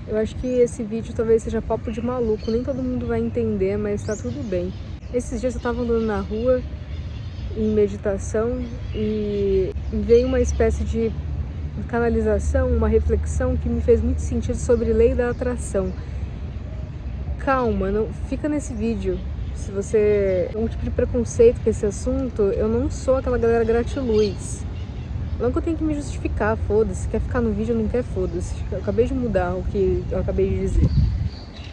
Eu acho que esse vídeo talvez seja papo de maluco, nem todo mundo vai entender, mas tá tudo bem. Esses dias eu tava andando na rua, em meditação, e veio uma espécie de canalização, uma reflexão que me fez muito sentido sobre lei da atração. Calma, não fica nesse vídeo. Se você tem um tipo de preconceito com esse assunto, eu não sou aquela galera gratiluz. Não que eu tenho que me justificar, foda-se. Quer ficar no vídeo, não quer, foda-se. Eu acabei de mudar o que eu acabei de dizer.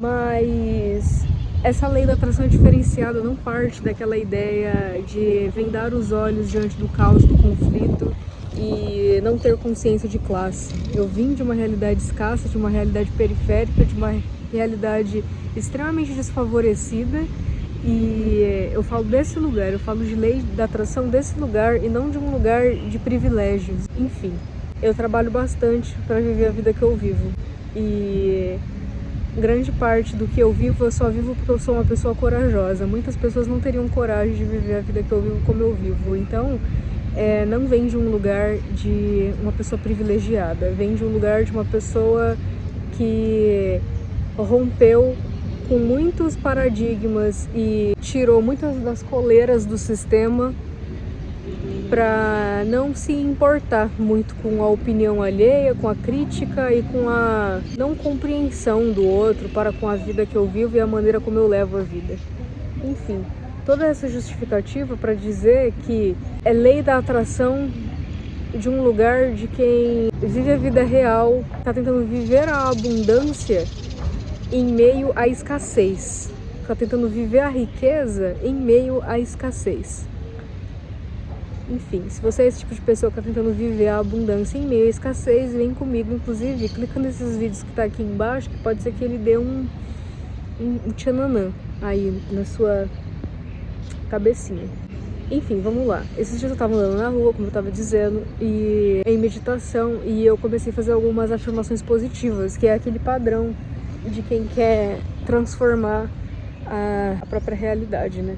Mas essa lei da atração é diferenciada, não parte daquela ideia de vendar os olhos diante do caos, do conflito e não ter consciência de classe. Eu vim de uma realidade escassa, de uma realidade periférica, de uma realidade extremamente desfavorecida. E eu falo desse lugar, eu falo de lei da atração desse lugar e não de um lugar de privilégios. Enfim, eu trabalho bastante para viver a vida que eu vivo. E grande parte do que eu vivo, eu só vivo porque eu sou uma pessoa corajosa. Muitas pessoas não teriam coragem de viver a vida que eu vivo como eu vivo. Então, não vem de um lugar de uma pessoa privilegiada. Vem de um lugar de uma pessoa que rompeu com muitos paradigmas e tirou muitas das coleiras do sistema para não se importar muito com a opinião alheia, com a crítica e com a não compreensão do outro para com a vida que eu vivo e a maneira como eu levo a vida. Enfim, toda essa justificativa para dizer que é lei da atração de um lugar de quem vive a vida real, está tentando viver a abundância em meio à escassez. Está tentando viver a riqueza em meio à escassez. Enfim, se você é esse tipo de pessoa que está tentando viver a abundância em meio à escassez, vem comigo, inclusive, clica nesses vídeos que tá aqui embaixo, que pode ser que ele dê um tchananã aí na sua cabecinha. Enfim, vamos lá. Esses dias eu tava andando na rua, como eu tava dizendo, e em meditação, e eu comecei a fazer algumas afirmações positivas, que é aquele padrão de quem quer transformar a própria realidade, né?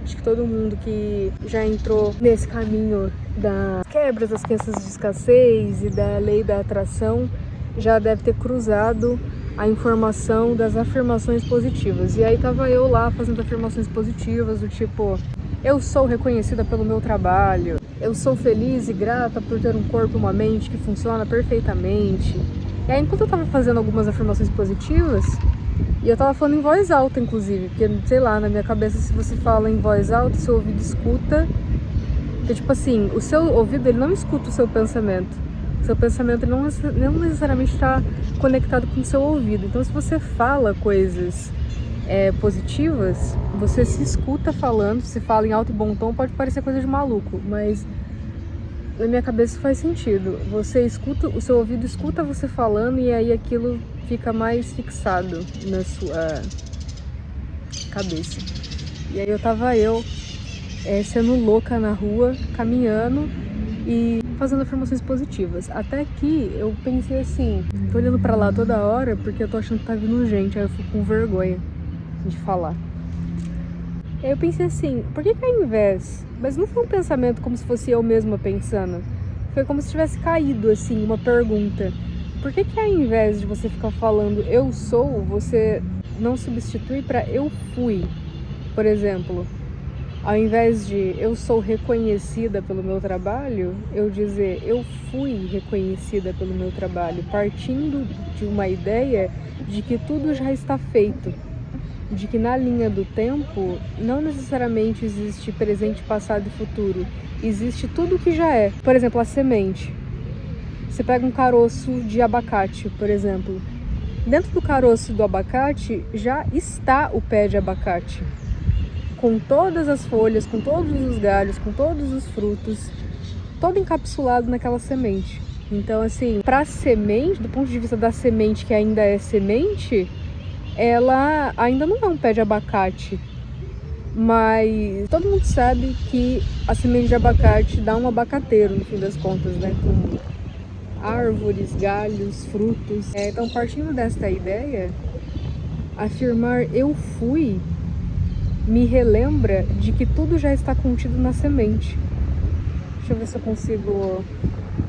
Acho que todo mundo que já entrou nesse caminho das quebras das crenças de escassez e da lei da atração já deve ter cruzado a informação das afirmações positivas. E aí tava eu lá fazendo afirmações positivas do tipo: eu sou reconhecida pelo meu trabalho, eu sou feliz e grata por ter um corpo e uma mente que funciona perfeitamente. E aí, enquanto eu tava fazendo algumas afirmações positivas, e eu tava falando em voz alta, inclusive, porque, sei lá, na minha cabeça, se você fala em voz alta, seu ouvido escuta, porque, tipo assim, o seu ouvido, ele não escuta o seu pensamento. O seu pensamento ele não necessariamente está conectado com o seu ouvido. Então, se você fala coisas positivas, você se escuta falando, se fala em alto e bom tom, pode parecer coisa de maluco, mas na minha cabeça faz sentido. Você escuta, o seu ouvido escuta você falando e aí aquilo fica mais fixado na sua cabeça. E aí eu tava sendo louca na rua, caminhando e fazendo afirmações positivas. Até que eu pensei assim, tô olhando pra lá toda hora porque eu tô achando que tá vindo gente, aí eu fico com vergonha de falar. E aí eu pensei assim, por que ao invés... Mas não foi um pensamento como se fosse eu mesma pensando. Foi como se tivesse caído, assim, uma pergunta. Por que ao invés de você ficar falando eu sou, você não substitui para eu fui? Por exemplo, ao invés de eu sou reconhecida pelo meu trabalho, eu dizer eu fui reconhecida pelo meu trabalho, partindo de uma ideia de que tudo já está feito. De que na linha do tempo não necessariamente existe presente, passado e futuro. Existe tudo o que já é. Por exemplo, a semente. Você pega um caroço de abacate, por exemplo. Dentro do caroço do abacate já está o pé de abacate. Com todas as folhas, com todos os galhos, com todos os frutos. Todo encapsulado naquela semente. Então, assim, para a semente, do ponto de vista da semente que ainda é semente, ela ainda não é um pé de abacate, mas todo mundo sabe que a semente de abacate dá um abacateiro, no fim das contas, né? Com árvores, galhos, frutos. Então, partindo desta ideia, afirmar eu fui me relembra de que tudo já está contido na semente. Deixa eu ver se eu consigo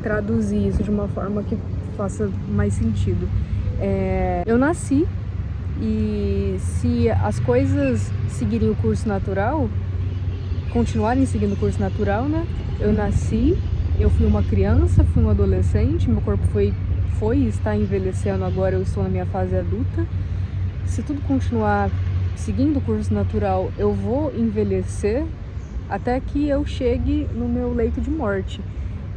traduzir isso de uma forma que faça mais sentido. Eu nasci e se as coisas seguirem o curso natural, continuarem seguindo o curso natural, né? Eu nasci, eu fui uma criança, fui um adolescente, meu corpo foi e está envelhecendo, agora eu estou na minha fase adulta. Se tudo continuar seguindo o curso natural, eu vou envelhecer até que eu chegue no meu leito de morte.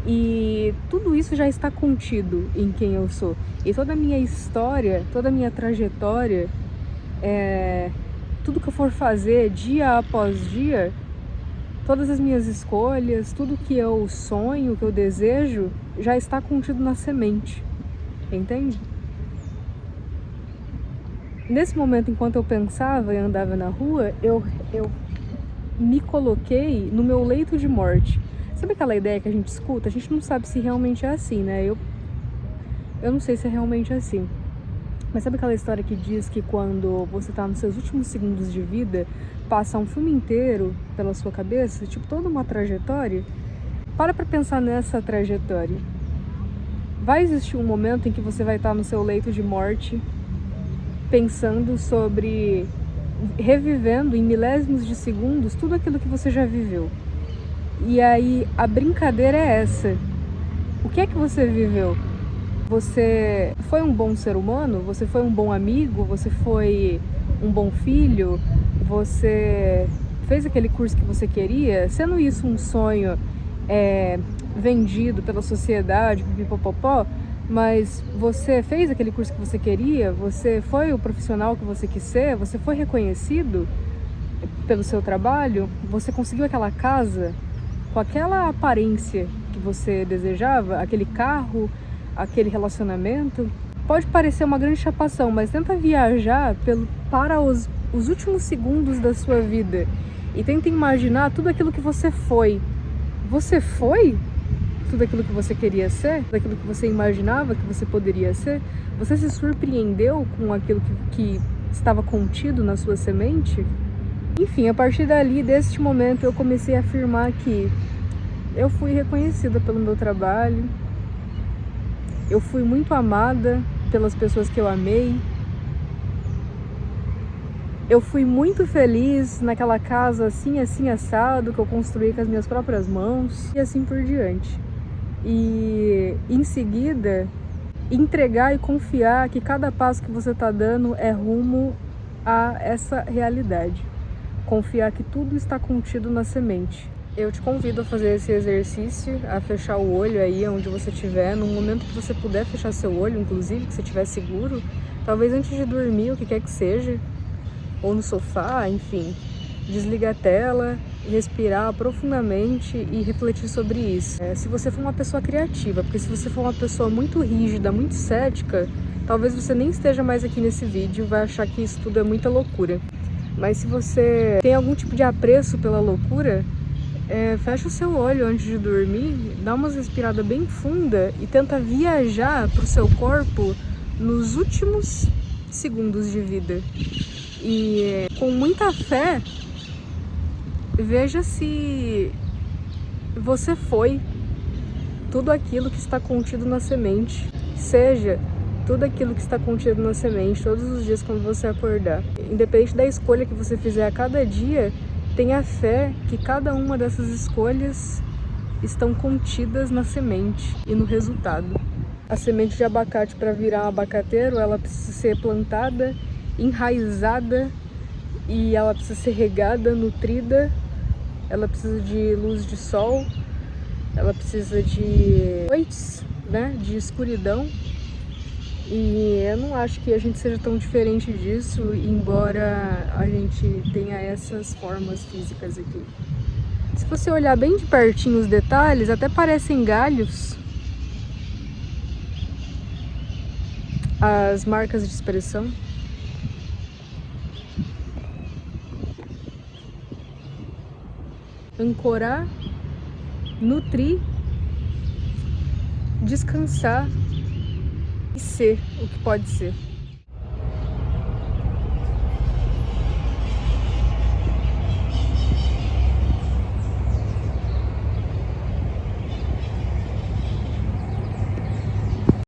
E tudo isso já está contido em quem eu sou. E toda a minha história, toda a minha trajetória, tudo que eu for fazer dia após dia, todas as minhas escolhas, tudo que eu sonho, que eu desejo, já está contido na semente. Entende? Nesse momento, enquanto eu pensava e andava na rua, eu me coloquei no meu leito de morte. Sabe aquela ideia que a gente escuta? A gente não sabe se realmente é assim, né? Eu não sei se é realmente assim. Mas sabe aquela história que diz que quando você tá nos seus últimos segundos de vida, passa um filme inteiro pela sua cabeça, tipo toda uma trajetória? Para pra pensar nessa trajetória. Vai existir um momento em que você vai estar no seu leito de morte, pensando sobre, revivendo em milésimos de segundos tudo aquilo que você já viveu. E aí a brincadeira é essa. O que é que você viveu? Você foi um bom ser humano? Você foi um bom amigo? Você foi um bom filho? Você fez aquele curso que você queria? Sendo isso um sonho vendido pela sociedade, pipipopopó, mas você fez aquele curso que você queria? Você foi o profissional que você quis ser? Você foi reconhecido pelo seu trabalho? Você conseguiu aquela casa com aquela aparência que você desejava? Aquele carro? Aquele relacionamento? Pode parecer uma grande chapação, mas tenta viajar para os últimos segundos da sua vida e tenta imaginar tudo aquilo que você foi. Você foi tudo aquilo que você queria ser? Tudo aquilo que você imaginava que você poderia ser? Você se surpreendeu com aquilo que estava contido na sua semente? Enfim, a partir dali, deste momento, eu comecei a afirmar que eu fui reconhecida pelo meu trabalho, eu fui muito amada pelas pessoas que eu amei, eu fui muito feliz naquela casa assim assado, que eu construí com as minhas próprias mãos, e assim por diante. E em seguida, entregar e confiar que cada passo que você está dando é rumo a essa realidade. Confiar que tudo está contido na semente. Eu te convido a fazer esse exercício, a fechar o olho aí onde você estiver, no momento que você puder fechar seu olho, inclusive, que você estiver seguro, talvez antes de dormir, o que quer que seja, ou no sofá, enfim, desliga a tela, respirar profundamente e refletir sobre isso. Se você for uma pessoa criativa, porque se você for uma pessoa muito rígida, muito cética, talvez você nem esteja mais aqui nesse vídeo, vai achar que isso tudo é muita loucura. Mas se você tem algum tipo de apreço pela loucura, fecha o seu olho antes de dormir, dá umas respiradas bem funda e tenta viajar para o seu corpo nos últimos segundos de vida. E com muita fé, veja se você foi tudo aquilo que está contido na semente. Seja tudo aquilo que está contido na semente todos os dias quando você acordar. Independente da escolha que você fizer a cada dia, tenha fé que cada uma dessas escolhas estão contidas na semente e no resultado. A semente de abacate, para virar um abacateiro, ela precisa ser plantada, enraizada, e ela precisa ser regada, nutrida, ela precisa de luz de sol, ela precisa de noites, né, de escuridão. E eu não acho que a gente seja tão diferente disso, embora a gente tenha essas formas físicas aqui. Se você olhar bem de pertinho os detalhes, até parecem galhos. As marcas de expressão. Ancorar, nutrir, descansar e ser o que pode ser.